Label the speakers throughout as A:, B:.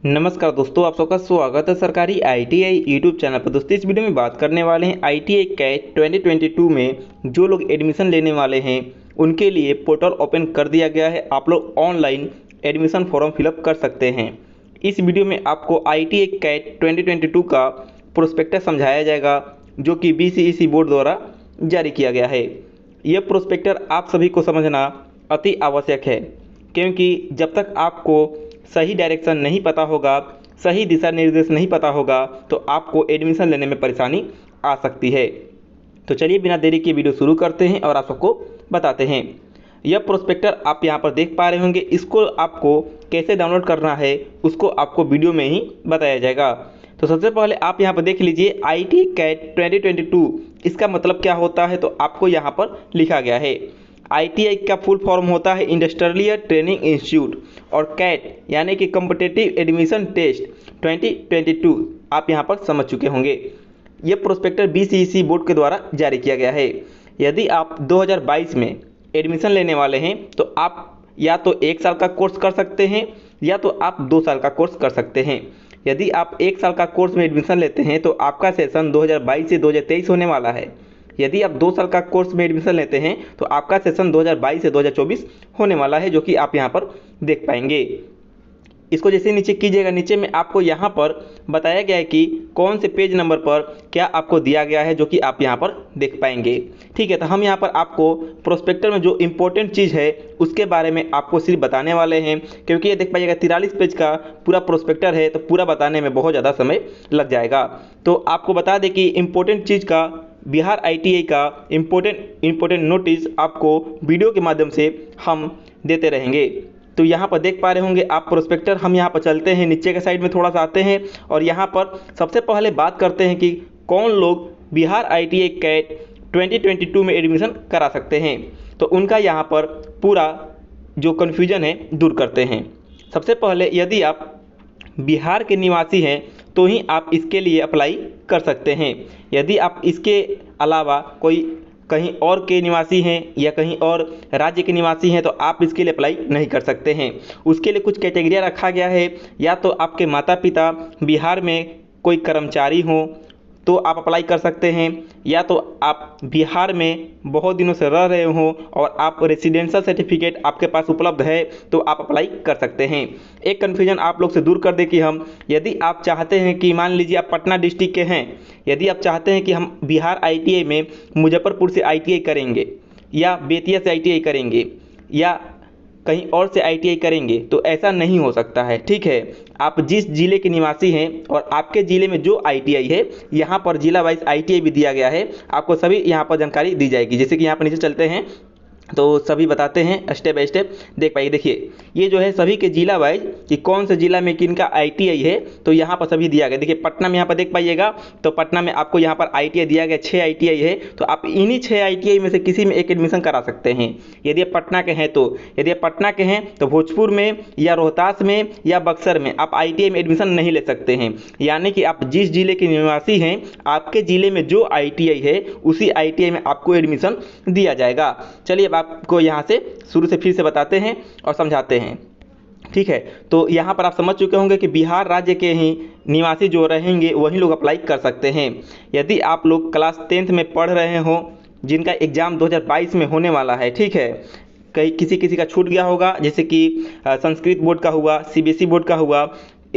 A: नमस्कार दोस्तों, आप सबका स्वागत है सरकारी आईटीआई यूट्यूब चैनल पर। दोस्तों इस वीडियो में बात करने वाले हैं आईटीआई कैट 2022 में जो लोग एडमिशन लेने वाले हैं उनके लिए पोर्टल ओपन कर दिया गया है। आप लोग ऑनलाइन एडमिशन फॉर्म फिलअप कर सकते हैं। इस वीडियो में आपको आईटीआई कैट 2022 का प्रोस्पेक्टस समझाया जाएगा जो कि बीसीईसी बोर्ड द्वारा जारी किया गया है। यह प्रोस्पेक्टर आप सभी को समझना अति आवश्यक है, क्योंकि जब तक आपको सही डायरेक्शन नहीं पता होगा, सही दिशा निर्देश नहीं पता होगा, तो आपको एडमिशन लेने में परेशानी आ सकती है। तो चलिए बिना देरी के वीडियो शुरू करते हैं और आप सबको बताते हैं। यह प्रोस्पेक्टर आप यहाँ पर देख पा रहे होंगे। इसको आपको कैसे डाउनलोड करना है उसको आपको वीडियो में ही बताया जाएगा। तो सबसे पहले आप यहाँ पर देख लीजिए आईटीआई कैट 2022 इसका मतलब क्या होता है। तो आपको यहाँ पर लिखा गया है आईटीआई का फुल फॉर्म होता है इंडस्ट्रियल ट्रेनिंग इंस्टीट्यूट, और कैट यानी कि कॉम्पिटिटिव एडमिशन टेस्ट 2022 आप यहां पर समझ चुके होंगे। यह प्रोस्पेक्टर बीसीईसी बोर्ड के द्वारा जारी किया गया है। यदि आप 2022 में एडमिशन लेने वाले हैं तो आप या तो 1 साल का कोर्स कर सकते हैं या तो आप 2 साल का कोर्स कर सकते हैं। यदि आप 1 साल का कोर्स में एडमिशन लेते हैं तो आपका सेशन 2022 से 2023 होने वाला है। यदि आप 2 साल का कोर्स में एडमिशन लेते हैं तो आपका सेशन 2022 से 2024 होने वाला है, जो कि आप यहाँ पर देख पाएंगे। इसको जैसे नीचे कीजिएगा, नीचे में आपको यहाँ पर बताया गया है कि कौन से पेज नंबर पर क्या आपको दिया गया है, जो कि आप यहाँ पर देख पाएंगे। ठीक है, तो हम यहाँ पर आपको प्रोस्पेक्टर में जो इम्पोर्टेंट चीज़ है उसके बारे में आपको सिर्फ बताने वाले हैं, क्योंकि ये देख पाइएगा 43 पेज का पूरा प्रोस्पेक्टर है, तो पूरा बताने में बहुत ज़्यादा समय लग जाएगा। तो आपको बता दें कि इम्पोर्टेंट चीज़ का बिहार आईटीआई का इम्पोर्टेंट नोटिस आपको वीडियो के माध्यम से हम देते रहेंगे। तो यहाँ पर देख पा रहे होंगे आप प्रोस्पेक्टर। हम यहाँ पर चलते हैं, नीचे के साइड में थोड़ा सा आते हैं और यहाँ पर सबसे पहले बात करते हैं कि कौन लोग बिहार आईटीआई कैट 2022 में एडमिशन करा सकते हैं। तो उनका यहाँ पर पूरा जो कन्फ्यूजन है दूर करते हैं। सबसे पहले यदि आप बिहार के निवासी हैं तो ही आप इसके लिए अप्लाई कर सकते हैं। यदि आप इसके अलावा कोई कहीं और के निवासी हैं या कहीं और राज्य के निवासी हैं तो आप इसके लिए अप्लाई नहीं कर सकते हैं। उसके लिए कुछ कैटेगरिया रखा गया है। या तो आपके माता पिता बिहार में कोई कर्मचारी हों तो आप अप्लाई कर सकते हैं, या तो आप बिहार में बहुत दिनों से रह रहे हों और आप रेसिडेंशियल सर्टिफिकेट आपके पास उपलब्ध है तो आप अप्लाई कर सकते हैं। एक कन्फ्यूजन आप लोग से दूर कर दें कि हम यदि आप चाहते हैं कि मान लीजिए आप पटना डिस्ट्रिक्ट के हैं, यदि आप चाहते हैं कि हम बिहार आईटीआई में मुजफ्फरपुर से आईटीआई करेंगे या बेतिया से आईटीआई करेंगे या कहीं और से आईटीआई करेंगे, तो ऐसा नहीं हो सकता है। ठीक है, आप जिस जिले के निवासी हैं और आपके ज़िले में जो आईटीआई है, यहाँ पर जिला वाइज आईटीआई भी दिया गया है। आपको सभी यहाँ पर जानकारी दी जाएगी। जैसे कि यहाँ पर नीचे चलते हैं तो सभी बताते हैं स्टेप बाय स्टेप। देख पाइए, देखिए ये जो है सभी के जिला वाइज कि कौन से जिला में किनका आईटीआई है, तो यहाँ पर सभी दिया गया। देखिए पटना में यहाँ पर देख पाइएगा, तो पटना में आपको यहाँ पर आईटीआई दिया गया, 6 आईटीआई है। तो आप इन्हीं 6 आईटीआई में से किसी में एक एडमिशन करा सकते हैं यदि आप पटना के हैं। तो यदि आप पटना के हैं तो भोजपुर में या रोहतास में या बक्सर में आप आईटीआई में एडमिशन नहीं ले सकते हैं। यानी कि आप जिस जिले के निवासी हैं, आपके ज़िले में जो आईटीआई है उसी आईटीआई में आपको एडमिशन दिया जाएगा। चलिए आपको यहाँ से शुरू से फिर से बताते हैं और समझाते हैं। ठीक है, तो यहाँ पर आप समझ चुके होंगे कि बिहार राज्य के ही निवासी जो रहेंगे वही लोग अप्लाई कर सकते हैं। यदि आप लोग क्लास 10th में पढ़ रहे हों, जिनका एग्ज़ाम 2022 में होने वाला है, ठीक है, कहीं किसी का छूट गया होगा, जैसे कि संस्कृत बोर्ड का हुआ, सीबीएसई बोर्ड का हुआ,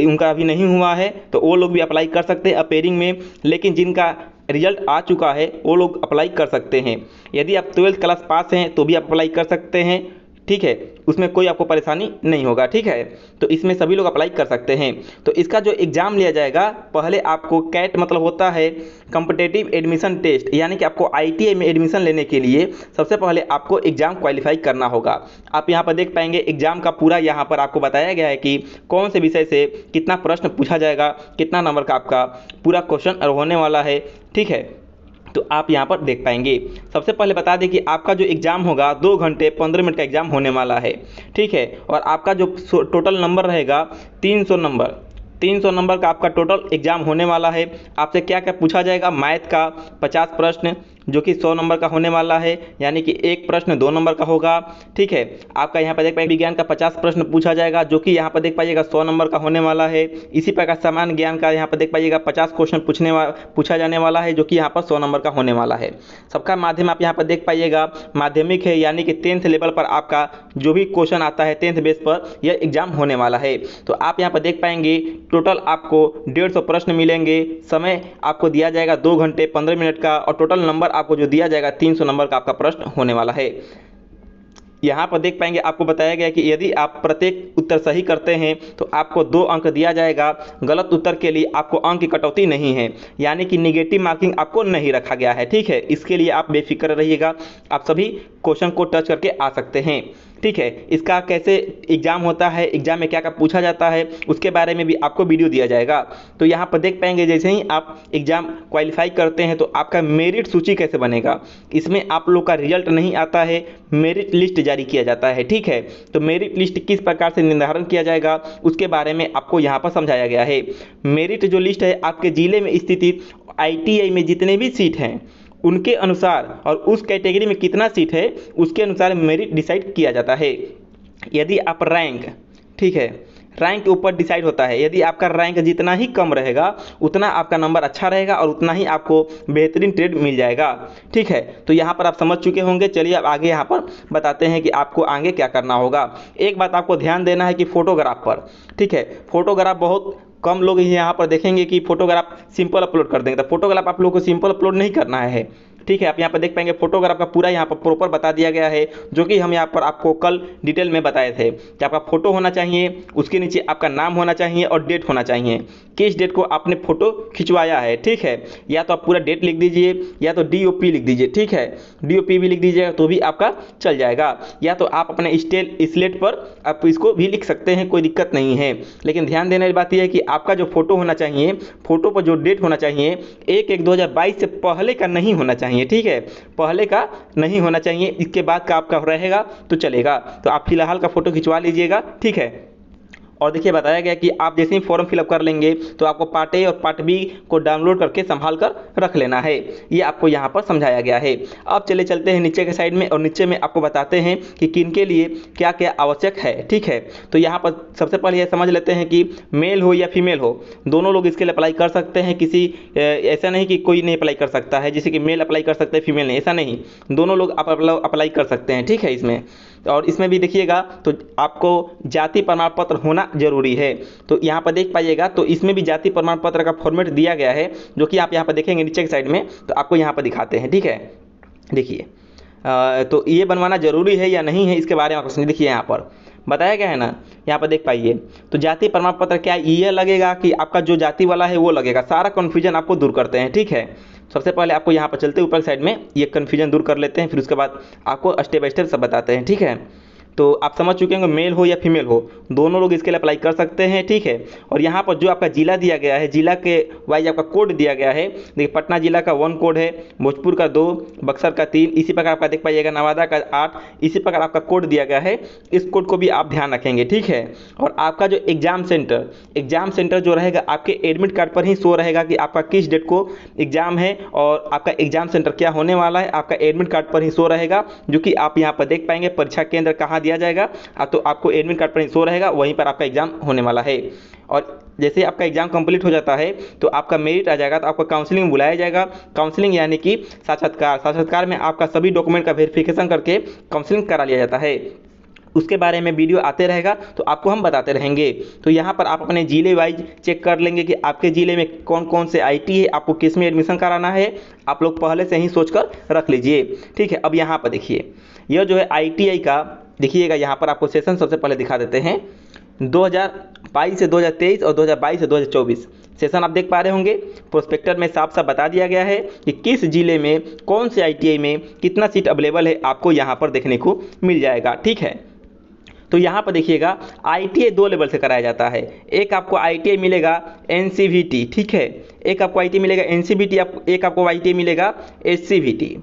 A: उनका अभी नहीं हुआ है तो वो लोग भी अप्लाई कर सकते हैं अपेयरिंग में। लेकिन जिनका रिजल्ट आ चुका है वो लोग अप्लाई कर सकते हैं। यदि आप 12th क्लास पास हैं तो भी आप अप्लाई कर सकते हैं। ठीक है, उसमें कोई आपको परेशानी नहीं होगा। ठीक है, तो इसमें सभी लोग अप्लाई कर सकते हैं। तो इसका जो एग्ज़ाम लिया जाएगा, पहले आपको कैट मतलब होता है कॉम्पिटिटिव एडमिशन टेस्ट, यानी कि आपको आईटीआई में एडमिशन लेने के लिए सबसे पहले आपको एग्ज़ाम क्वालिफाई करना होगा। आप यहाँ पर देख पाएंगे एग्ज़ाम का पूरा यहाँ पर आपको बताया गया है कि कौन से विषय से कितना प्रश्न पूछा जाएगा, कितना नंबर का आपका पूरा क्वेश्चन होने वाला है। ठीक है, तो आप यहाँ पर देख पाएंगे। सबसे पहले बता दें कि आपका जो एग्ज़ाम होगा 2 घंटे 15 मिनट का एग्ज़ाम होने वाला है। ठीक है, और आपका जो टोटल नंबर रहेगा 300 नंबर। 300 नंबर का आपका टोटल एग्जाम होने वाला है। आपसे क्या क्या पूछा जाएगा, मैथ का 50 प्रश्न जो कि 100 नंबर का होने वाला है, यानी कि एक प्रश्न 2 नंबर का होगा। ठीक है, आपका यहाँ पर देख पाइए विज्ञान का 50 प्रश्न पूछा जाएगा जो कि यहाँ पर देख पाइएगा 100 नंबर का होने वाला है। इसी प्रकार सामान्य ज्ञान का यहाँ पर देख पाइएगा 50 क्वेश्चन पूछा जाने वाला है जो कि यहाँ पर 100 नंबर का होने वाला है। सबका माध्यम आप यहाँ पर देख पाइएगा माध्यमिक है, यानी कि 10th लेवल पर आपका जो भी क्वेश्चन आता है 10th बेस पर यह एग्जाम होने वाला है। तो आप यहाँ पर देख पाएंगे टोटल आपको 150 प्रश्न मिलेंगे। समय आपको दिया जाएगा 2 घंटे 15 मिनट का, और टोटल नंबर आपको जो दिया जाएगा 300 नंबर का आपका प्रश्न होने वाला है। यहाँ पर देख पाएंगे आपको बताया गया कि यदि आप प्रत्येक उत्तर सही करते हैं तो आपको 2 अंक दिया जाएगा। गलत उत्तर के लिए आपको अंक की कटौती नहीं है, यानी कि निगेटिव मार्किंग आपको नहीं रखा गया है। ठीक है, इसके लिए आप बेफिक्र रहिएगा, आप सभी क्वेश्चन को टच करके आ सकते हैं। ठीक है, इसका कैसे एग्जाम होता है, एग्जाम में क्या क्या पूछा जाता है, उसके बारे में भी आपको वीडियो दिया जाएगा। तो यहाँ पर देख पाएंगे जैसे ही आप एग्जाम क्वालिफाई करते हैं तो आपका मेरिट सूची कैसे बनेगा। इसमें आप लोग का रिजल्ट नहीं आता है, मेरिट लिस्ट जारी किया जाता है। ठीक है, तो मेरिट लिस्ट किस प्रकार से निर्धारण किया जाएगा उसके बारे में आपको यहाँ पर समझाया गया है। मेरिट जो लिस्ट है आपके जिले में स्थित ITI में जितने भी सीट हैं उनके अनुसार और उस कैटेगरी में कितना सीट है उसके अनुसार मेरिट डिसाइड किया जाता है। यदि आप रैंक, ठीक है, रैंक के ऊपर डिसाइड होता है। यदि आपका रैंक जितना ही कम रहेगा उतना आपका नंबर अच्छा रहेगा और उतना ही आपको बेहतरीन ट्रेड मिल जाएगा। ठीक है, तो यहाँ पर आप समझ चुके होंगे। चलिए अब आगे यहाँ पर बताते हैं कि आपको आगे क्या करना होगा। एक बात आपको ध्यान देना है कि फोटोग्राफ पर, ठीक है, फोटोग्राफ बहुत कम लोग यहाँ पर देखेंगे कि फोटोग्राफ सिंपल अपलोड कर देंगे। तो फोटोग्राफ आप लोगों को सिंपल अपलोड नहीं करना है। ठीक है, आप यहाँ पर देख पाएंगे फोटोग्राफ का पूरा यहाँ पर प्रॉपर बता दिया गया है, जो कि हम यहाँ पर आपको कल डिटेल में बताए थे कि आपका फोटो होना चाहिए, उसके नीचे आपका नाम होना चाहिए और डेट होना चाहिए, किस डेट को आपने फोटो खिंचवाया है। ठीक है, या तो आप पूरा डेट लिख दीजिए या तो DOP लिख दीजिए। ठीक है, DOP भी लिख दीजिएगा तो भी आपका चल जाएगा, या तो आप अपने स्लेट पर आप इसको भी लिख सकते हैं, कोई दिक्कत नहीं है। लेकिन ध्यान देने वाली बात यह है कि आपका जो फोटो होना चाहिए, फोटो पर जो डेट होना चाहिए 1/1/2022 से पहले का नहीं होना चाहिए। ठीक है, पहले का नहीं होना चाहिए, इसके बाद का आपका रहेगा तो चलेगा। तो आप फिलहाल का फोटो खिंचवा लीजिएगा। ठीक है, और देखिए बताया गया कि आप जैसे ही फॉर्म फिलअप कर लेंगे तो आपको पार्ट A और पार्ट B को डाउनलोड करके संभाल कर रख लेना है। ये आपको यहाँ पर समझाया गया है। अब चलते हैं नीचे के साइड में, और नीचे में आपको बताते हैं कि किन के लिए क्या क्या आवश्यक है। ठीक है, तो यहाँ पर सबसे पहले यह समझ लेते हैं कि मेल हो या फीमेल हो, दोनों लोग इसके लिए अप्लाई कर सकते हैं। किसी ऐसा नहीं कि कोई नहीं अप्लाई कर सकता है, जैसे कि मेल अप्लाई कर सकते हैं फीमेल नहीं, ऐसा नहीं, दोनों लोग आप अप्लाई कर सकते हैं। ठीक है, इसमें और इसमें भी देखिएगा तो आपको जाति प्रमाण पत्र होना जरूरी है। तो यहाँ पर देख पाइएगा तो इसमें भी जाति प्रमाण पत्र का फॉर्मेट दिया गया है, जो कि आप यहाँ पर देखेंगे नीचे की साइड में, तो आपको यहाँ पर दिखाते हैं। ठीक है, देखिए तो ये बनवाना जरूरी है या नहीं है इसके बारे में आपको समझिए। देखिए यहाँ पर बताया गया है ना, यहाँ पर देख पाइए तो जाति प्रमाण पत्र क्या ये लगेगा कि आपका जो जाति वाला है वो लगेगा। सारा कन्फ्यूजन आपको दूर करते हैं। ठीक है, सबसे पहले आपको यहाँ पर चलते ऊपर साइड में ये कन्फ्यूजन दूर कर लेते हैं, फिर उसके बाद आपको स्टेप बाय स्टेप सब बताते हैं। ठीक है, तो आप समझ चुके होंगे मेल हो या फीमेल हो दोनों लोग इसके लिए अप्लाई कर सकते हैं। ठीक है, और यहाँ पर जो आपका जिला दिया गया है, जिला के वाइज आपका कोड दिया गया है। देखिए पटना जिला का 1 कोड है, भोजपुर का 2, बक्सर का 3, इसी प्रकार आपका देख पाइएगा नवादा का 8, इसी प्रकार आपका कोड दिया गया है। इस कोड को भी आप ध्यान रखेंगे। ठीक है, और आपका जो एग्जाम सेंटर जो रहेगा आपके एडमिट कार्ड पर ही शो रहेगा कि आपका किस डेट को एग्जाम है, और आपका एग्जाम सेंटर क्या होने वाला है आपका एडमिट कार्ड पर ही शो रहेगा, जो कि आप यहाँ पर देख पाएंगे परीक्षा केंद्र कहाँ दिया जाएगा, तो आपको एडमिट कार्ड पर ही शो रहेगा, वहीं पर आपका एग्जाम होने वाला है। और जैसे आपका एग्जाम कंप्लीट हो जाता है तो आपका मेरिट आ जाएगा, तो आपको काउंसलिंग में बुलाया जाएगा। काउंसलिंग यानी कि साक्षात्कार में आपका सभी डॉक्यूमेंट का वेरिफिकेशन करके काउंसलिंग करा लिया जाता है। उसके बारे में वीडियो आते रहेगा तो आपको हम बताते रहेंगे। तो यहाँ पर आप अपने जिले वाइज चेक कर लेंगे कि आपके ज़िले में कौन कौन से IT है, आपको किस में एडमिशन कराना है, आप लोग पहले से ही सोच कर रख लीजिए। ठीक है, अब यहाँ पर देखिए यह जो है ITI का, देखिएगा यहाँ पर आपको सेशन सबसे पहले दिखा देते हैं 2022 से 2023 और 2022 से 2024 सेशन आप देख पा रहे होंगे। प्रोस्पेक्टर में साफ साफ बता दिया गया है कि किस जिले में कौन से ITI में कितना सीट अवेलेबल है, आपको यहाँ पर देखने को मिल जाएगा। ठीक है, तो यहाँ पर देखिएगा ITI 2 लेवल से कराया जाता है। एक आपको ITI मिलेगा NCVT, ठीक है, एक आपको ITI मिलेगा NCVT, एक आपको ITI मिलेगा SCVT।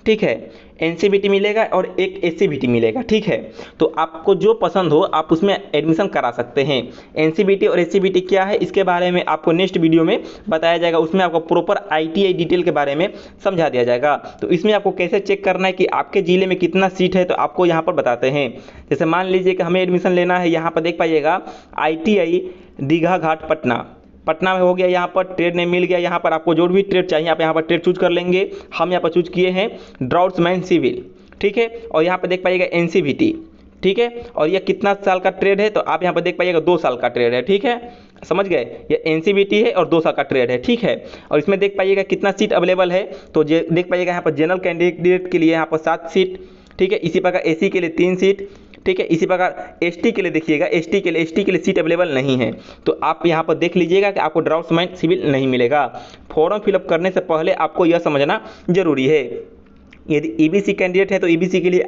A: ठीक है, एनसीवीटी मिलेगा और एक एससीवीटी मिलेगा। ठीक है, तो आपको जो पसंद हो आप उसमें एडमिशन करा सकते हैं। एनसीवीटी और एससीवीटी क्या है इसके बारे में आपको नेक्स्ट वीडियो में बताया जाएगा, उसमें आपको प्रॉपर आईटीआई डिटेल के बारे में समझा दिया जाएगा। तो इसमें आपको कैसे चेक करना है कि आपके ज़िले में कितना सीट है, तो आपको यहाँ पर बताते हैं। जैसे मान लीजिए कि हमें एडमिशन लेना है, यहाँ पर देख पाइएगा ITI दीघा घाट पटना में हो गया। यहाँ पर ट्रेड नहीं मिल गया, यहाँ पर आपको जो भी ट्रेड चाहिए आप यहाँ पर ट्रेड चूज कर लेंगे। हम यहाँ पर चूज किए हैं ड्राफ्ट्समैन सिविल। ठीक है, और यहाँ पर देख पाइएगा एनसीवीटी। ठीक है, और यह कितना साल का ट्रेड है, तो आप यहाँ पर देख पाइएगा 2 साल का ट्रेड है। ठीक है, समझ गए, ये एनसीवीटी है और 2 साल का ट्रेड है। ठीक है, और इसमें देख पाइएगा कितना सीट अवेलेबल है, तो देख पाइएगा यहाँ पर जनरल कैंडिडेट के लिए यहाँ पर 7 सीट। ठीक है, इसी प्रकार एसी के लिए 3 सीट। ठीक है, इसी प्रकार एसटी के लिए देखिएगा, एसटी के लिए सीट अवेलेबल नहीं है। तो आप यहाँ पर देख लीजिएगा कि आपको ड्राफ्ट्समैन सिविल नहीं मिलेगा। फॉर्म फिलअप करने से पहले आपको यह समझना जरूरी है। यदि ईबीसी कैंडिडेट है तो ईबीसी के लिए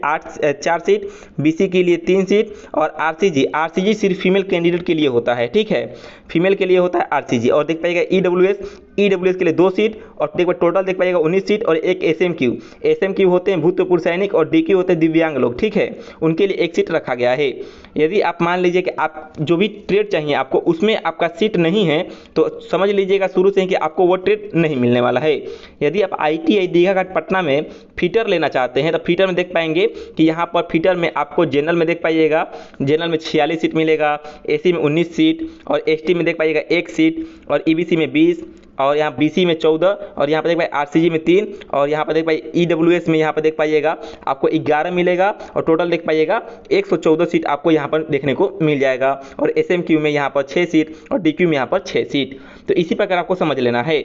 A: 4 सीट, बीसी के लिए 3 सीट और आरसीजी सिर्फ फीमेल कैंडिडेट के लिए होता है। ठीक है, फीमेल के लिए होता है आरसीजी। और देख पाइएगा ईडब्ल्यूएस के लिए 2 सीट और देख टोटल देख पाइएगा 19 सीट और एक एसएमक्यू होते हैं भूतपूर्व सैनिक और डीक्यू होते हैं दिव्यांग लोग। ठीक है, उनके लिए 1 सीट रखा गया है। यदि आप मान लीजिए कि आप जो भी ट्रेड चाहिए आपको उसमें आपका सीट नहीं है, तो समझ लीजिएगा शुरू से ही कि आपको वो ट्रेड नहीं मिलने वाला है। यदि आप ITI दीघा घाट पटना में फीटर लेना चाहते हैं तो फीटर में देख पाएंगे कि यहाँ पर फीटर में आपको जनरल में देख पाइएगा, जनरल में 46 सीट मिलेगा, एसी में 19 सीट और एसटी में देख पाइएगा 1 सीट और ईबीसी में 20 और यहाँ बीसी में 14 और यहाँ पर देख पाइए आरसीजी में 3 और यहाँ पर देख पाइए ईडब्ल्यूएस में यहाँ पर देख पाइएगा आपको 11 मिलेगा और टोटल देख पाइएगा 114 सीट आपको यहाँ पर देखने को मिल जाएगा। और एसएमक्यू में यहाँ पर 6 सीट और डीक्यू में यहाँ पर 6 सीट। तो इसी प्रकार आपको समझ लेना है।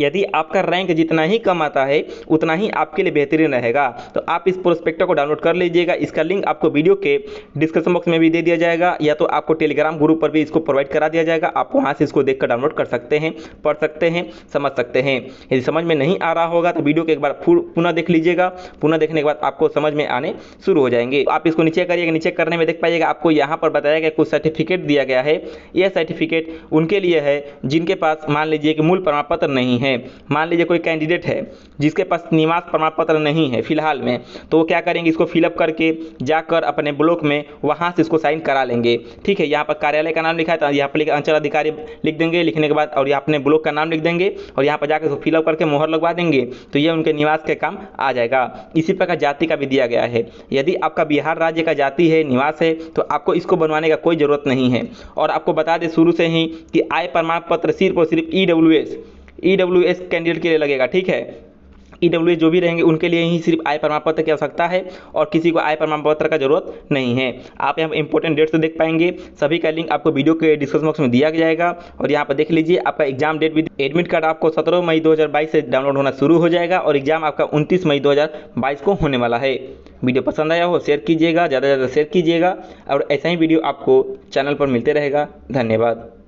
A: यदि आपका रैंक जितना ही कम आता है उतना ही आपके लिए बेहतरीन रहेगा। तो आप इस प्रोस्पेक्टर को डाउनलोड कर लीजिएगा। इसका लिंक आपको वीडियो के डिस्क्रिप्शन बॉक्स में भी दे दिया जाएगा, या तो आपको टेलीग्राम ग्रुप पर भी इसको प्रोवाइड करा दिया जाएगा। आप वहां से इसको देखकर डाउनलोड कर सकते हैं, पढ़ सकते हैं, समझ सकते हैं। यदि समझ में नहीं आ रहा होगा तो वीडियो को एक बार पुनः देख लीजिएगा। पुनः देखने के बाद आपको समझ में आने शुरू हो जाएंगे। आप इसको नीचे करिएगा, नीचे करने में देख पाइएगा आपको यहाँ पर बताया गया कुछ सर्टिफिकेट दिया गया है। यह सर्टिफिकेट उनके लिए है जिनके पास मान लीजिए कि मूल प्रमाण पत्र नहीं है। मान लीजिए कोई कैंडिडेट है जिसके पास निवास प्रमाण पत्र नहीं है फिलहाल में, तो वो क्या करेंगे, इसको फिलअप करके जाकर अपने ब्लॉक में वहां से इसको साइन करा लेंगे। ठीक है, यहाँ पर कार्यालय का नाम लिखा है तो यहाँ पर अंचल अधिकारी लिख देंगे, लिखने के बाद और यहाँ अपने ब्लॉक का नाम लिख देंगे और यहाँ पर जाकर इसको फिलअप करके मोहर लगवा देंगे, तो ये उनके निवास के काम आ जाएगा। इसी प्रकार जाति का भी दिया गया है। यदि आपका बिहार राज्य का जाति है, निवास है, तो आपको इसको बनवाने का कोई ज़रूरत नहीं है। और आपको बता दें शुरू से ही कि आय प्रमाण पत्र सिर्फ और सिर्फ ईडब्ल्यूएस कैंडिडेट के लिए लगेगा। ठीक है, ईडब्ल्यूएस जो भी रहेंगे उनके लिए ही सिर्फ आय प्रमाण पत्र की आवश्यकता है और किसी को आय प्रमाण पत्र का जरूरत नहीं है। आप यहाँ इंपॉर्टेंट डेट्स देख पाएंगे, सभी का लिंक आपको वीडियो के डिस्क्रिप्शन बॉक्स में दिया जाएगा। और यहाँ पर देख लीजिए आपका exam date with admit card आपको 17 मई 2022 से डाउनलोड होना शुरू हो जाएगा और एग्जाम आपका 29 मई 2022 को होने वाला है। वीडियो पसंद आया हो शेयर कीजिएगा, ज़्यादा से ज़्यादा शेयर कीजिएगा और ऐसा ही वीडियो आपको चैनल पर मिलते रहेगा। धन्यवाद।